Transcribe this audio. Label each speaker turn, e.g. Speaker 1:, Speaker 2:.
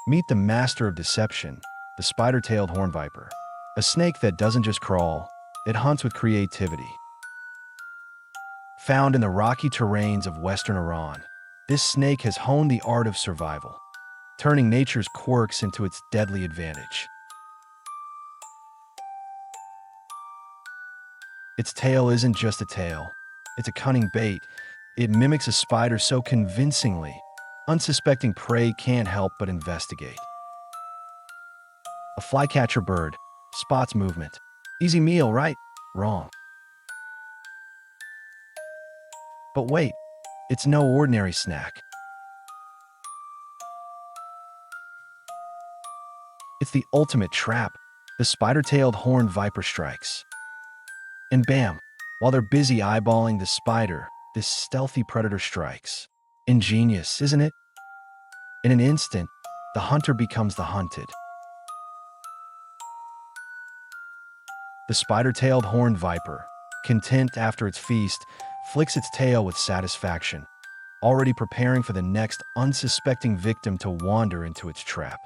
Speaker 1: Meet the master of deception, the spider-tailed horned viper. A snake that doesn't just crawl, it hunts with creativity. Found in the rocky terrains of western Iran, this snake has honed the art of survival, turning nature's quirks into its deadly advantage. Its tail isn't just a tail, it's a cunning bait. It mimics a spider so convincingly, unsuspecting prey can't help but investigate. A flycatcher bird spots movement. Easy meal, right? Wrong. But wait, it's no ordinary snack. It's the ultimate trap. The spider-tailed horned viper strikes. And bam, while they're busy eyeballing the spider, this stealthy predator strikes. Ingenious, isn't it? In an instant, the hunter becomes the hunted. The spider-tailed horned viper, content after its feast, flicks its tail with satisfaction, already preparing for the next unsuspecting victim to wander into its trap.